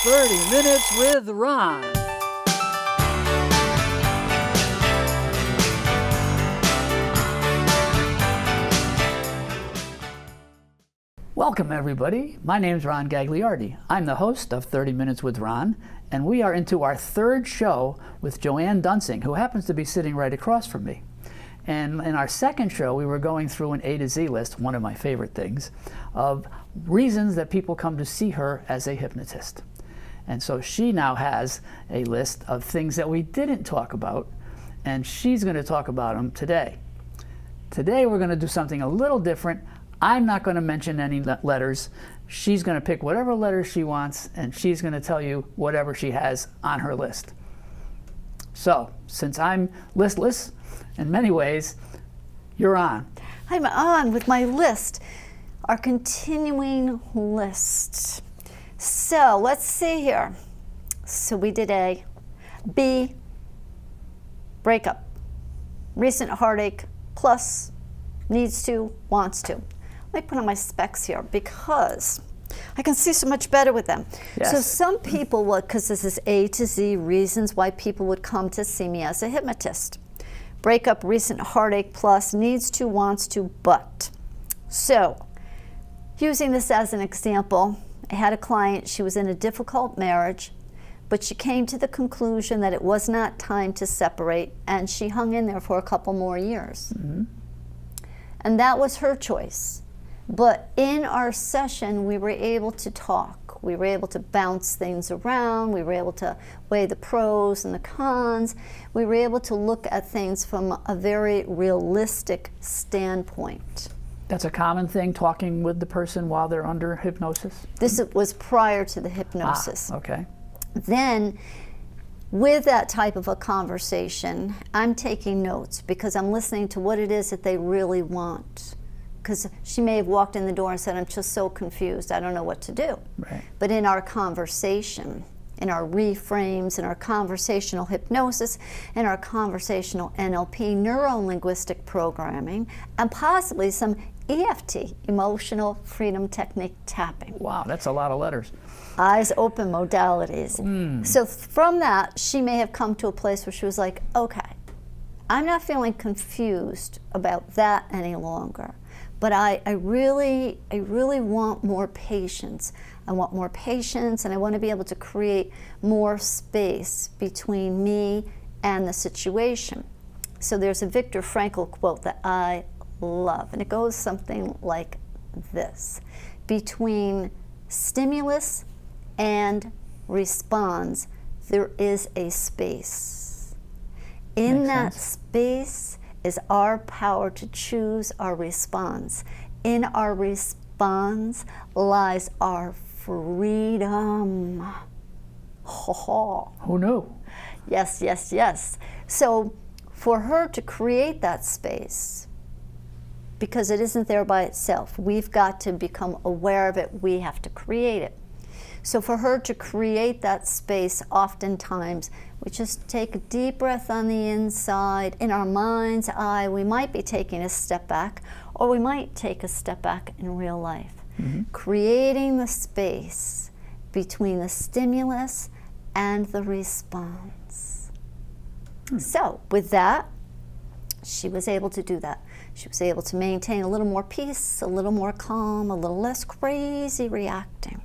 30 Minutes with Ron. Welcome, everybody. My name's Ron Gagliardi. I'm the host of 30 Minutes with Ron, and we are into our third show with Joann Dunsing, who happens to be sitting right across from me. And in our second show, we were going through an A to Z list, one of my favorite things, of reasons that people come to see her as a hypnotist. And so she now has a list of things that we didn't talk about, and she's going to talk about them today. Today we're going to do something a little different. I'm not going to mention any letters. She's going to pick whatever letters she wants, and she's going to tell you whatever she has on her list. So, since I'm listless, in many ways, you're on. I'm on with my list, our continuing list. So let's see here. So we did A, B, breakup, recent heartache, plus, needs to, wants to. Let me put on my specs here because I can see so much better with them. Yes. So some people would, because this is A to Z reasons why people would come to see me as a hypnotist. Breakup, recent heartache, plus, needs to, wants to, but. So, using this as an example, I had a client, she was in a difficult marriage, but she came to the conclusion that it was not time to separate, and she hung in there for a couple more years. Mm-hmm. And that was her choice. But in our session, we were able to talk. We were able to bounce things around. We were able to weigh the pros and the cons. We were able to look at things from a very realistic standpoint. That's a common thing, talking with the person while they're under hypnosis? This was prior to the hypnosis. Okay. Then, with that type of a conversation, I'm taking notes because I'm listening to what it is that they really want. Because she may have walked in the door and said, I'm just so confused, I don't know what to do. Right. But in our conversation, in our reframes, in our conversational hypnosis, in our conversational NLP, neuro-linguistic programming, and possibly some EFT, emotional freedom technique tapping. Wow, that's a lot of letters. Eyes open modalities. So from that, she may have come to a place where she was like, okay, I'm not feeling confused about that any longer. But I really want more patience. I want more patience, and I want to be able to create more space between me and the situation. So there's a Viktor Frankl quote that I love, and it goes something like this. Between stimulus and response, there is a space. In Makes that sense. space is our power to choose our response. In our response lies our freedom. Ho ho. Who knew? Yes, yes, yes. So for her to create that space, because it isn't there by itself, we've got to become aware of it, we have to create it. So for her to create that space, oftentimes we just take a deep breath on the inside. In our mind's eye, we might be taking a step back, or we might take a step back in real life. Mm-hmm. Creating the space between the stimulus and the response. So with that, she was able to do that. She was able to maintain a little more peace, a little more calm, a little less crazy reacting.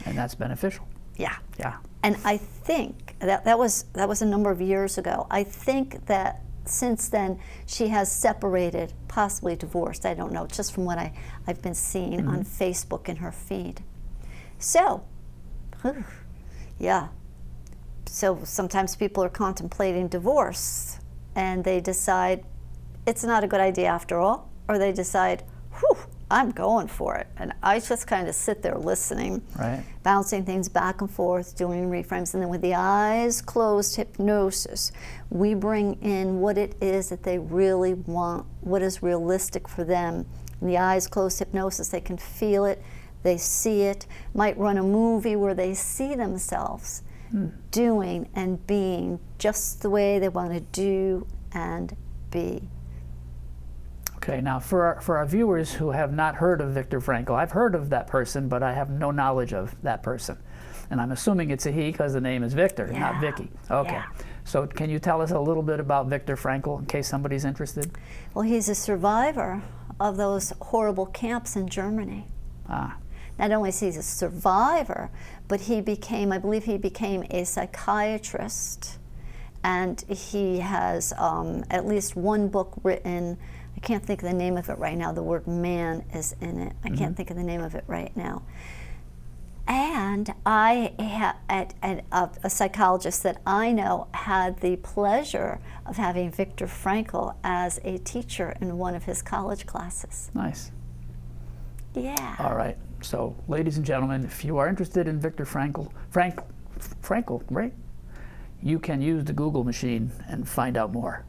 And that's beneficial. Yeah. Yeah. And I think that was a number of years ago. I think that since then she has separated, possibly divorced, I don't know, just from what I've been seeing on Facebook in her feed. So, yeah. So sometimes people are contemplating divorce and they decide it's not a good idea after all, or they decide, whew, I'm going for it. And I just kind of sit there listening, Right. bouncing things back and forth, doing reframes. And then with the eyes closed hypnosis, we bring in what it is that they really want, what is realistic for them. In the eyes closed hypnosis, they can feel it, they see it. Might run a movie where they see themselves doing and being just the way they want to do and be. Okay, now for our viewers who have not heard of Viktor Frankl, I've heard of that person, but I have no knowledge of that person. And I'm assuming it's a he because the name is Victor, not Yeah. Vicky. Okay. Yeah. So can you tell us a little bit about Viktor Frankl in case somebody's interested? Well, he's a survivor of those horrible camps in Germany. Ah, Not only is he a survivor, but he became, I believe he became a psychiatrist, and he has at least one book written. I can't think of the name of it right now. The word man is in it. I can't think of the name of it right now. And a psychologist that I know had the pleasure of having Viktor Frankl as a teacher in one of his college classes. nice. Yeah. All right. So, ladies and gentlemen, if you are interested in Viktor Frankl, right? You can use the Google machine and find out more.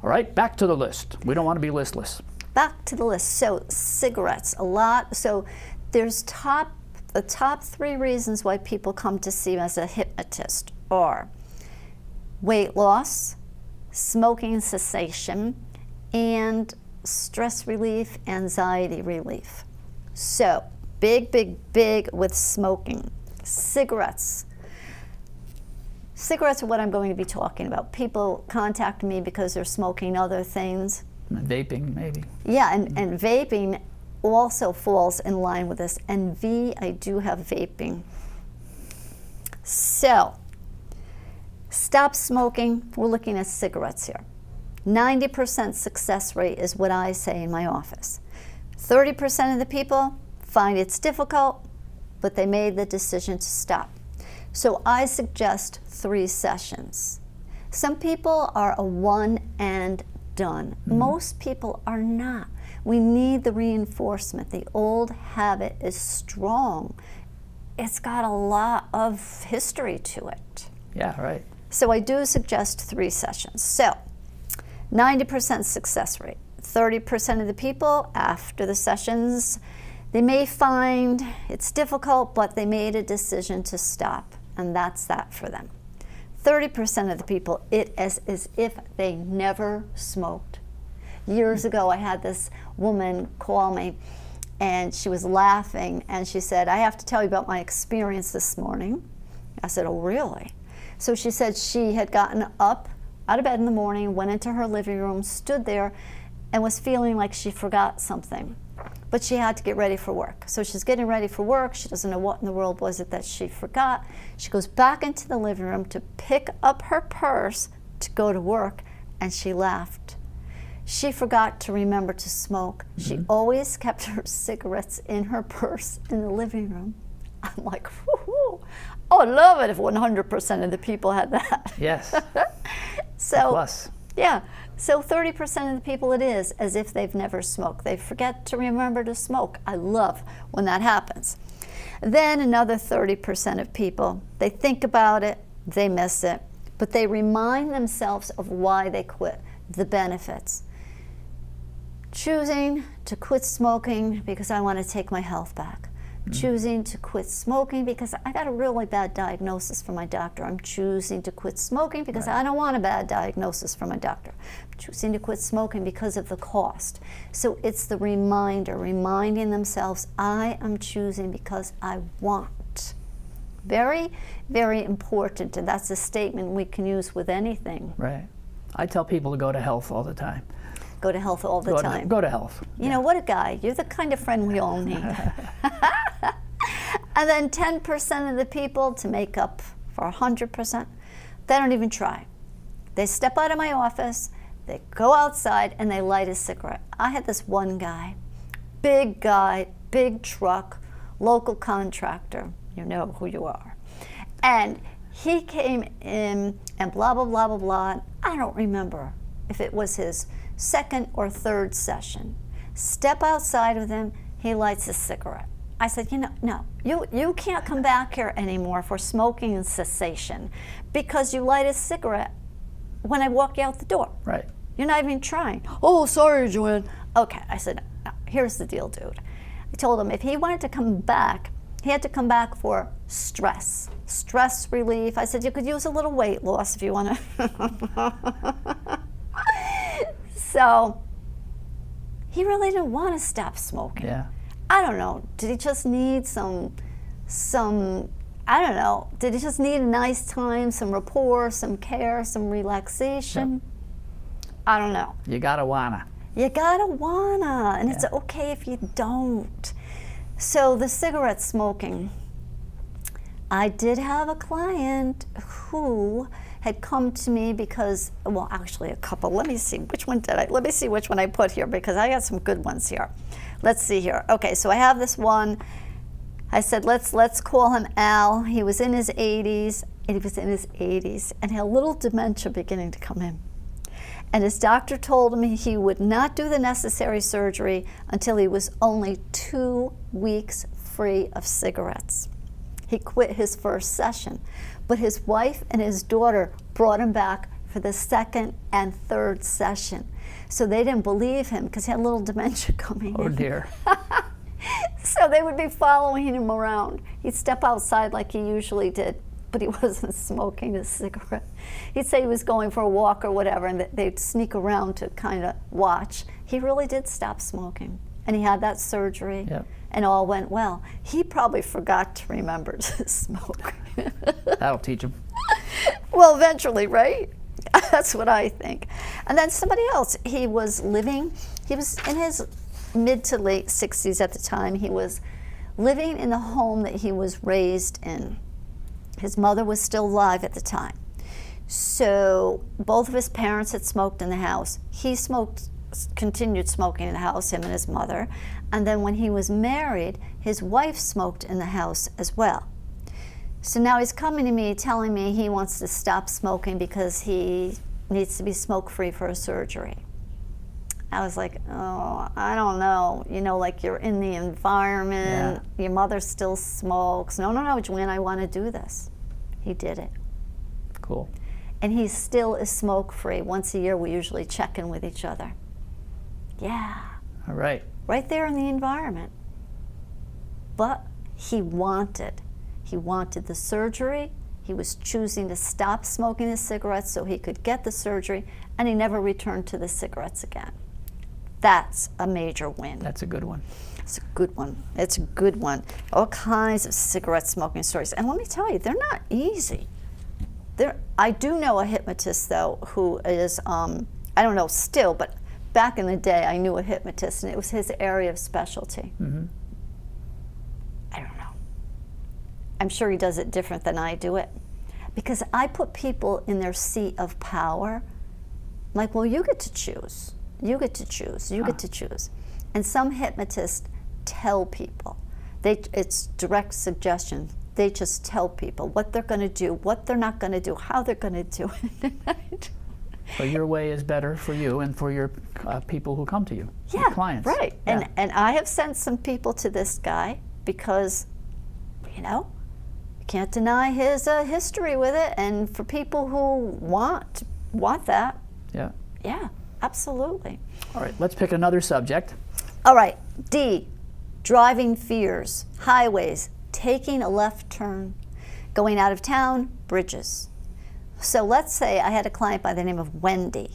All right, back to the list. We don't want to be listless. Back to the list. So cigarettes, a lot. So there's the top 3 reasons why people come to see me as a hypnotist are weight loss, smoking cessation, and stress relief, anxiety relief. So big, big, big with smoking. Cigarettes. Cigarettes are what I'm going to be talking about. People contact me because they're smoking other things. Vaping, maybe. Yeah, and vaping also falls in line with this. And I do have vaping. So, stop smoking. We're looking at cigarettes here. 90% success rate is what I say in my office. 30% of the people find it's difficult, but they made the decision to stop. So I suggest 3 sessions. Some people are a one and done. Most people are not. We need the reinforcement. The old habit is strong. It's got a lot of history to it. Yeah, right. So I do suggest 3 sessions. So 90% success rate. 30% of the people after the sessions, they may find it's difficult, but they made a decision to stop, and that's that for them. 30% of the people, it is as if they never smoked. Years ago, I had this woman call me, and she was laughing, and she said, I have to tell you about my experience this morning. I said, oh, really? So she said she had gotten up out of bed in the morning, went into her living room, stood there, and was feeling like she forgot something. But she had to get ready for work. So she's getting ready for work. She doesn't know what in the world was it that she forgot. She goes back into the living room to pick up her purse to go to work, and she laughed. She forgot to remember to smoke. She always kept her cigarettes in her purse in the living room. I'm like, whoo, oh, I love it if 100% of the people had that. Yes. So, Plus. yeah, so 30% of the people it is as if they've never smoked. They forget to remember to smoke. I love when that happens. Then another 30% of people, they think about it, they miss it, but they remind themselves of why they quit, the benefits. Choosing to quit smoking because I want to take my health back. Choosing to quit smoking because I got a really bad diagnosis from my doctor. I'm choosing to quit smoking because I don't want a bad diagnosis from my doctor. I'm choosing to quit smoking because of the cost. So it's the reminder, reminding themselves, I am choosing because I want. Very, very important, and that's a statement we can use with anything. Right. I tell people to go to health all the time. Go to health all the time. Go to health. You know, what a guy. You're the kind of friend we all need. And then 10% of the people, to make up for 100%, they don't even try. They step out of my office, they go outside, and they light a cigarette. I had this one guy, big truck, local contractor. You know who you are. And he came in and blah, blah, blah, blah, blah. I don't remember if it was his second or third session. Step outside with him, he lights a cigarette. I said, no, you can't come back here anymore for smoking and cessation because you light a cigarette when I walk you out the door. Right. You're not even trying. Oh, sorry, Joann. Okay, I said, no, here's the deal, dude. I told him if he wanted to come back, he had to come back for stress relief. I said, you could use a little weight loss if you want to. So he really didn't want to stop smoking. Yeah. I don't know. Did he just need some I don't know, did he just need a nice time, some rapport, some care, some relaxation? I don't know. You gotta wanna. You gotta wanna, and it's Yeah. okay if you don't. So the cigarette smoking, I did have a client who had come to me because, well, actually a couple. Let me see which one I put here, because I got some good ones here. Let's see here. Okay, so I have this one. I said, let's call him Al. He was in his 80s, and he had a little dementia beginning to come in. And his doctor told him he would not do the necessary surgery until he was only 2 weeks free of cigarettes. He quit his first session, but his wife and his daughter brought him back for the second and third session. So they didn't believe him because he had a little dementia coming in. Oh dear. So they would be following him around. He'd step outside like he usually did, but he wasn't smoking a cigarette. He'd say he was going for a walk or whatever, and they'd sneak around to kind of watch. He really did stop smoking, and he had that surgery, Yep. and all went well. He probably forgot to remember to smoke. That'll teach him. Well, eventually, right? That's what I think. And then somebody else, he was in his mid to late 60s at the time. He was living in the home that he was raised in. His mother was still alive at the time. So both of his parents had smoked in the house. He continued smoking in the house, him and his mother. And then when he was married, his wife smoked in the house as well. So now he's coming to me telling me he wants to stop smoking because he needs to be smoke-free for a surgery. I was like, oh, I don't know. You know, like you're in the environment, your mother still smokes. No, Joann, I want to do this. He did it. Cool. And he still is smoke-free. Once a year, we usually check in with each other. Yeah. All right. Right there in the environment. But he wanted the surgery. He was choosing to stop smoking the cigarettes so he could get the surgery, and he never returned to the cigarettes again. That's a major win. That's a good one. It's a good one. It's a good one. All kinds of cigarette smoking stories. And let me tell you, they're not easy. I do know a hypnotist, though, who is, I don't know still, but back in the day, I knew a hypnotist, and it was his area of specialty. Mm-hmm. I don't know. I'm sure he does it different than I do it. Because I put people in their seat of power. Like, well, you get to choose. You get to choose. You get to choose. And some hypnotists tell people. It's direct suggestion. They just tell people what they're going to do, what they're not going to do, how they're going to do it. So your way is better for you and for your people who come to you, your clients. Right. Yeah. And I have sent some people to this guy because, you can't deny his history with it. And for people who want that, yeah, absolutely. All right, let's pick another subject. All right, D, driving fears, highways, taking a left turn, going out of town, bridges. So let's say I had a client by the name of Wendy.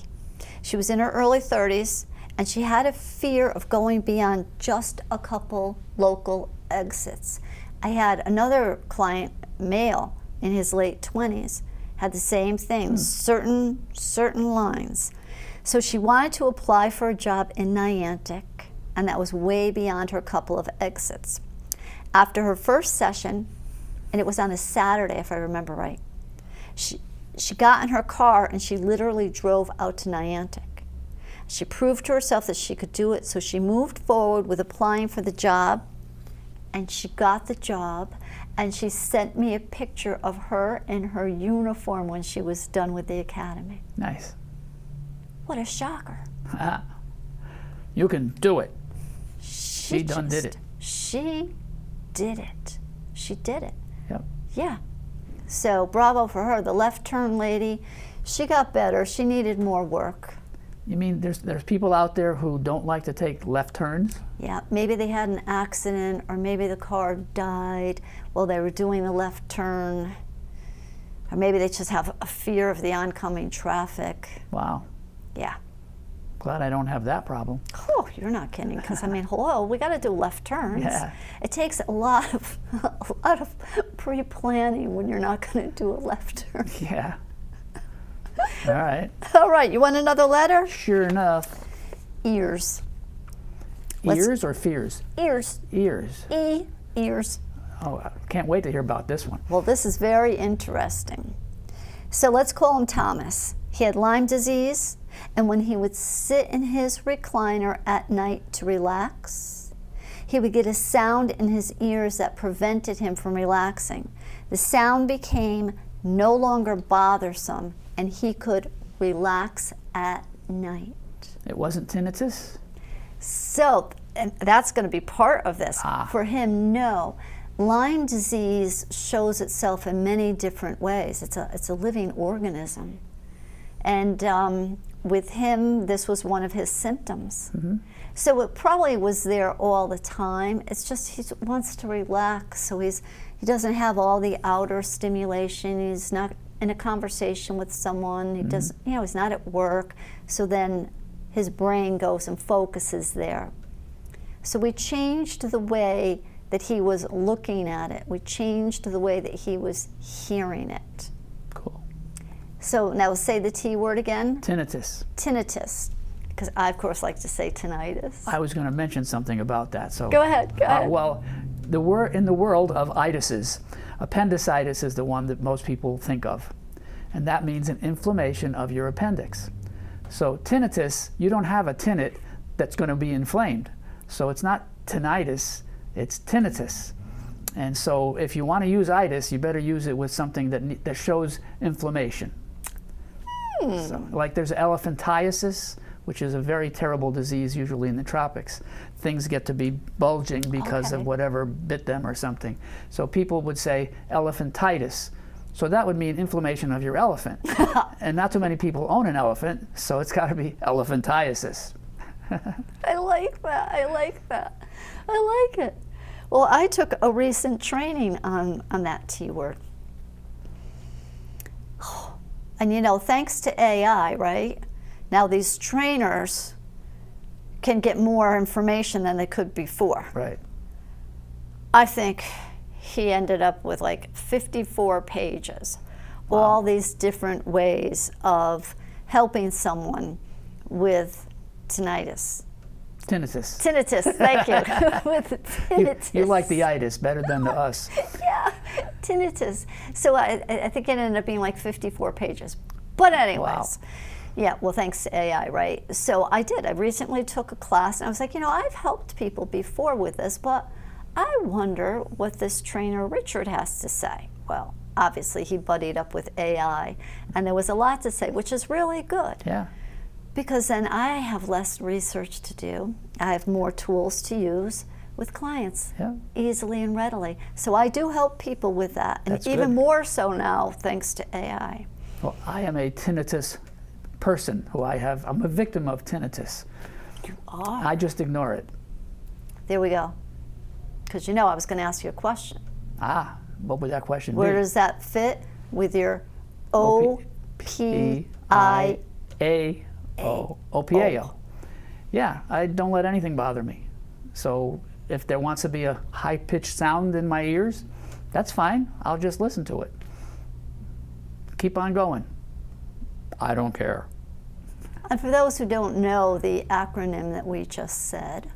She was in her early 30s, and she had a fear of going beyond just a couple local exits. I had another client, male, in his late 20s, had the same thing, certain lines. So she wanted to apply for a job in Niantic, and that was way beyond her couple of exits. After her first session, and it was on a Saturday if I remember right, she got in her car and she literally drove out to Niantic. She proved to herself that she could do it, so she moved forward with applying for the job, and she got the job, and she sent me a picture of her in her uniform when she was done with the academy. Nice. What a shocker. You can do it. She done did it. She did it. She did it. Yep. Yeah. So bravo for her. The left turn lady, she got better. She needed more work. You mean there's people out there who don't like to take left turns? Yeah, maybe they had an accident, or maybe the car died while they were doing the left turn, or maybe they just have a fear of the oncoming traffic. Wow. Yeah. Glad I don't have that problem. Oh, you're not kidding. Because I mean, hello, we got to do left turns. Yeah. It takes a lot of pre-planning when you're not going to do a left turn. Yeah. All right. All right, you want another letter? Sure enough. Ears. Ears or fears? Ears. Ears. Ears. Oh, I can't wait to hear about this one. Well, this is very interesting. So let's call him Thomas. He had Lyme disease, and when he would sit in his recliner at night to relax, he would get a sound in his ears that prevented him from relaxing. The sound became no longer bothersome, and he could relax at night. It wasn't tinnitus? So, and that's going to be part of this. For him, no. Lyme disease shows itself in many different ways. It's a living organism. And with him, this was one of his symptoms. Mm-hmm. So it probably was there all the time. It's just he wants to relax, so he doesn't have all the outer stimulation. He's not in a conversation with someone. He doesn't, he's not at work. So then his brain goes and focuses there. So we changed the way that he was looking at it. We changed the way that he was hearing it. Cool. So now say the T word again. Tinnitus. Tinnitus. Because I, of course, like to say tinnitus. I was going to mention something about that. So Go ahead. Well, in the world of itises, appendicitis is the one that most people think of. And that means an inflammation of your appendix. So tinnitus, you don't have a tinnet that's going to be inflamed. So it's not tinnitus, it's tinnitus. And so if you want to use itis, you better use it with something that shows inflammation. So, like there's elephantiasis, which is a very terrible disease usually in the tropics. Things get to be bulging because of whatever bit them or something. So people would say elephantitis. So that would mean inflammation of your elephant. And not too many people own an elephant, so it's got to be elephantiasis. I like that. I like that. I like it. Well, I took a recent training on that T word. And thanks to AI, right? Now these trainers can get more information than they could before. Right. I think he ended up with like 54 pages. Wow. All these different ways of helping someone with tinnitus. Tinnitus, thank you. With tinnitus. You like the itis better than the us. Yeah, tinnitus. So I think it ended up being like 54 pages. But anyways, wow. Yeah, well, thanks to AI, right? So I did. I recently took a class, and I was like, I've helped people before with this, but I wonder what this trainer Richard has to say. Well, obviously he buddied up with AI, and there was a lot to say, which is really good. Yeah. Because then I have less research to do. I have more tools to use with clients easily and readily. So I do help people with that, and That's even good. more so now thanks to AI. Well, I am a tinnitus person I'm a victim of tinnitus. You are? I just ignore it. There we go. Because I was going to ask you a question. What would that question be? Where does that fit with your OPAO. Yeah, I don't let anything bother me. So if there wants to be a high-pitched sound in my ears, that's fine. I'll just listen to it. Keep on going. I don't care. And for those who don't know the acronym that we just said.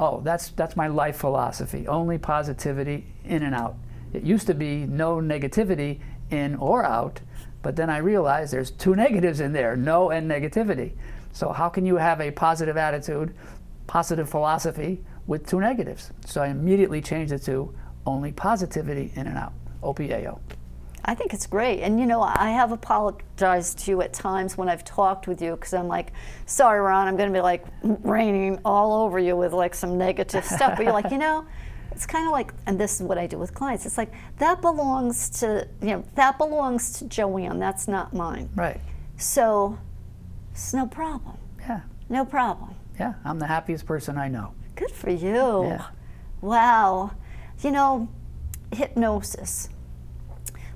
Oh, that's my life philosophy. Only positivity, in and out. It used to be no negativity, in or out, but then I realized there's two negatives in there, no and negativity. So how can you have a positive attitude, positive philosophy with two negatives? So I immediately changed it to only positivity, in and out, OPAO. I think it's great. And I have apologized to you at times when I've talked with you, because I'm like, sorry, Ron, I'm going to be like raining all over you with like some negative stuff. But you're like, it's kind of like, and this is what I do with clients, it's like, that belongs to Joann, that's not mine. Right. So it's no problem. Yeah. No problem. Yeah, I'm the happiest person I know. Good for you. Yeah. Wow. Hypnosis.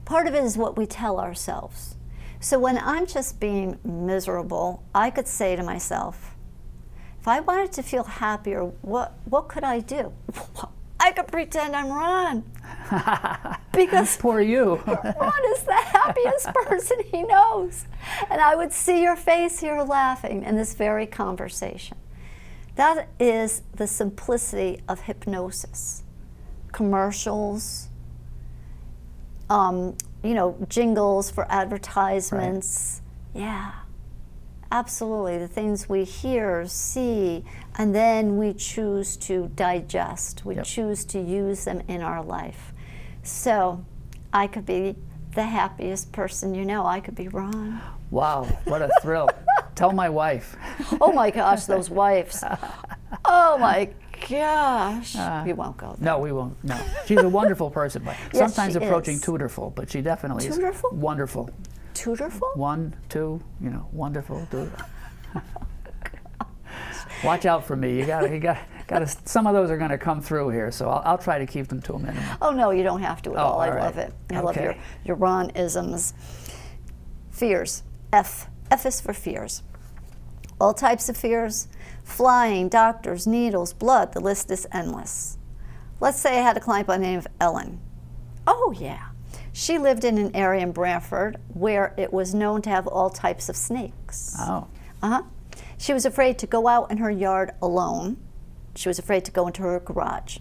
Part of it is what we tell ourselves. So when I'm just being miserable, I could say to myself, if I wanted to feel happier, what could I do? I could pretend I'm Ron. Because poor you. Ron is the happiest person he knows. And I would see your face here laughing in this very conversation. That is the simplicity of hypnosis. Commercials, jingles for advertisements. Right. Yeah, absolutely. The things we hear, see, and then we choose to digest. We choose to use them in our life. So I could be the happiest person you know. I could be Ron. Wow, what a thrill. Tell my wife. Oh my gosh, those wives. Oh my gosh. We won't go there. No, we won't. No. She's a wonderful person, but Yes, sometimes she approaching is. tutorful, but she definitely Tutorful? is wonderful. Tutorful? 1, 2, wonderful. Watch out for me. You got to. Some of those are going to come through here, so I'll try to keep them to a minimum. Oh no, you don't have to at all. I all love right. it. I love Okay. your Ron-isms. Fears. F. F is for fears. All types of fears. Flying, doctors, needles, blood, the list is endless. Let's say I had a client by the name of Ellen. Oh yeah. She lived in an area in Brantford where it was known to have all types of snakes. Oh. Uh-huh. She was afraid to go out in her yard alone. She was afraid to go into her garage.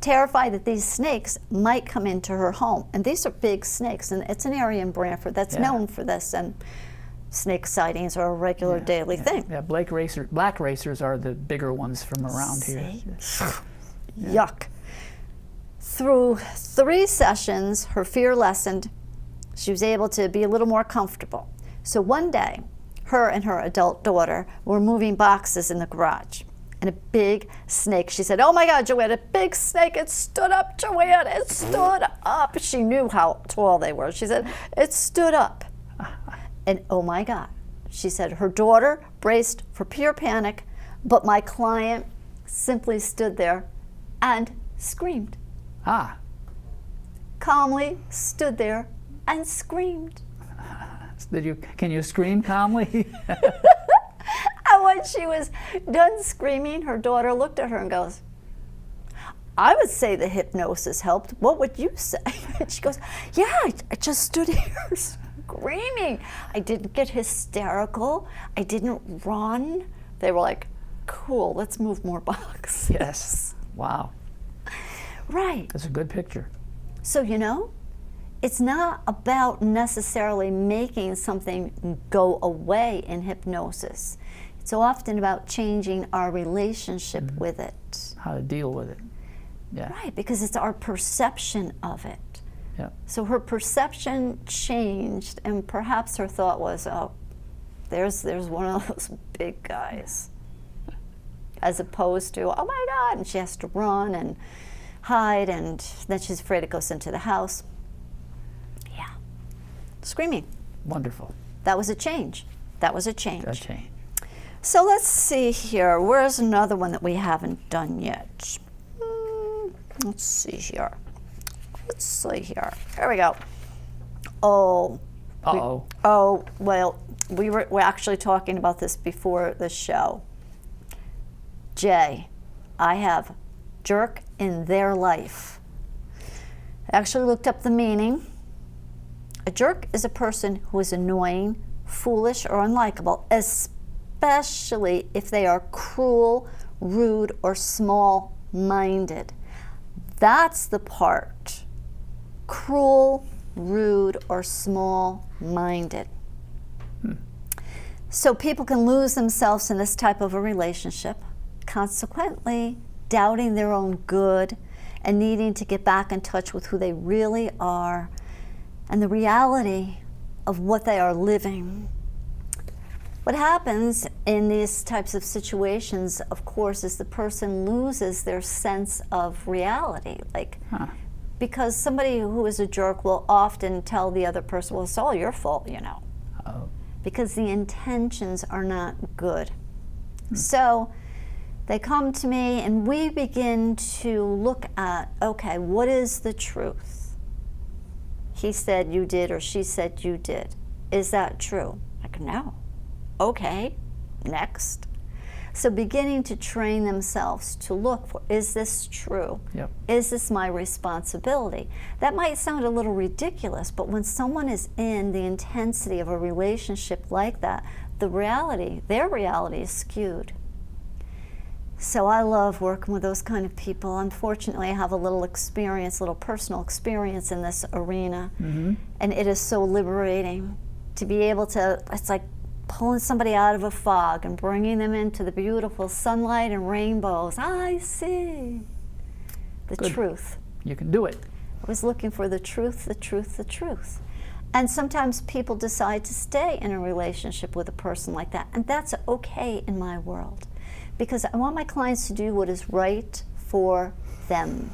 Terrified that these snakes might come into her home. And these are big snakes, and it's an area in Brantford that's known for this, and snake sightings are a regular daily thing. Yeah, black racers are the bigger ones from around here. Yuck. Through 3 sessions, her fear lessened. She was able to be a little more comfortable. So one day, her and her adult daughter were moving boxes in the garage. And a big snake, she said, oh my God, Joann, a big snake, it stood up, Joann, it stood up. She knew how tall they were. She said, it stood up. And oh my God, she said her daughter braced for pure panic, but my client simply stood there and screamed. Ah. Calmly stood there and screamed. Can you scream calmly? And when she was done screaming, her daughter looked at her and goes, I would say the hypnosis helped. What would you say? And she goes, yeah, I just stood here screaming. I didn't get hysterical. I didn't run. They were like, cool, let's move more boxes. Yes. Wow. Right. That's a good picture. So, it's not about necessarily making something go away in hypnosis. It's often about changing our relationship with it. How to deal with it. Yeah. Right, because it's our perception of it. Yeah. So her perception changed, and perhaps her thought was, oh, there's one of those big guys. As opposed to, oh my God, and she has to run and hide, and then she's afraid it goes into the house. Yeah. Screaming. Wonderful. That was a change. That was a change. A change. So let's see here. Where's another one that we haven't done yet? Let's see here. Let's see here. There we go. Oh. Uh-oh. Well, we're actually talking about this before the show. Jay, I have jerk in their life. I actually looked up the meaning. A jerk is a person who is annoying, foolish, or unlikable, especially if they are cruel, rude, or small-minded. That's the part. Cruel, rude, or small-minded. So people can lose themselves in this type of a relationship, consequently doubting their own good and needing to get back in touch with who they really are and the reality of what they are living. What happens in these types of situations, of course, is the person loses their sense of reality. Because somebody who is a jerk will often tell the other person, well, it's all your fault, Oh. because the intentions are not good. So they come to me and we begin to look at, okay, what is the truth? He said you did, or she said you did. Is that true? Like, no. Okay, next. So beginning to train themselves to look for, is this true? Yep. Is this my responsibility? That might sound a little ridiculous, but when someone is in the intensity of a relationship like that, their reality is skewed. So I love working with those kind of people. Unfortunately, I have a little personal experience in this arena. Mm-hmm. And it is so liberating to be able to, it's like pulling somebody out of a fog and bringing them into the beautiful sunlight and rainbows. I see the Good. truth. You can do it. I was looking for the truth, the truth, the truth. And sometimes people decide to stay in a relationship with a person like that, and that's okay in my world, because I want my clients to do what is right for them.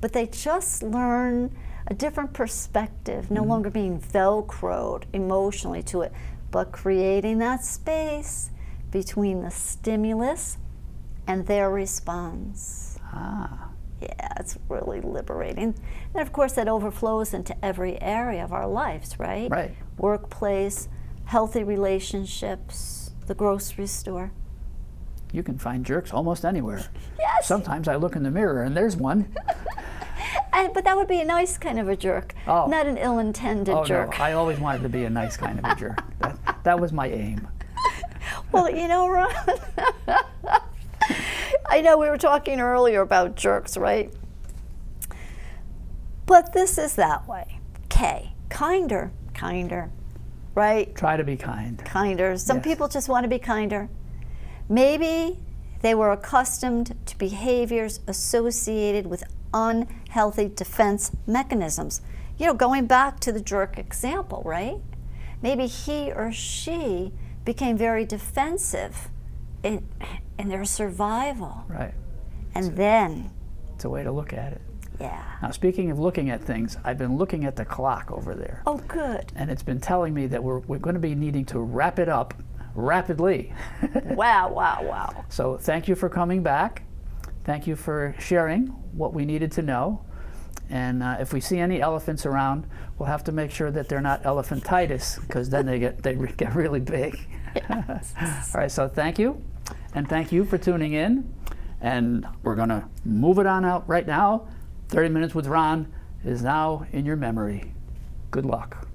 But they just learn a different perspective, no longer being velcroed emotionally to it, but creating that space between the stimulus and their response. Ah. Yeah, it's really liberating. And of course that overflows into every area of our lives, right? Right. Workplace, healthy relationships, the grocery store. You can find jerks almost anywhere. Yes. Sometimes I look in the mirror and there's one. But that would be a nice kind of a jerk, Oh. not an ill-intended jerk. No, I always wanted to be a nice kind of a jerk. That was my aim. Well, you know, Ron, I know we were talking earlier about jerks, right? But this is that way. K, kinder, right? Try to be kind. Kinder. Some Yes. people just want to be kinder. Maybe they were accustomed to behaviors associated with unhealthy defense mechanisms. You know, going back to the jerk example, right? Maybe he or she became very defensive in their survival. Right. And then, It's a way to look at it. yeah. Now, speaking of looking at things, I've been looking at the clock over there. Oh, good. And it's been telling me that we're going to be needing to wrap it up rapidly. Wow. So thank you for coming back. Thank you for sharing what we needed to know. And if we see any elephants around, we'll have to make sure that they're not elephantitis, because then they get really big. Yes. All right, so thank you. And thank you for tuning in. And we're going to move it on out right now. 30 Minutes with Ron is now in your memory. Good luck.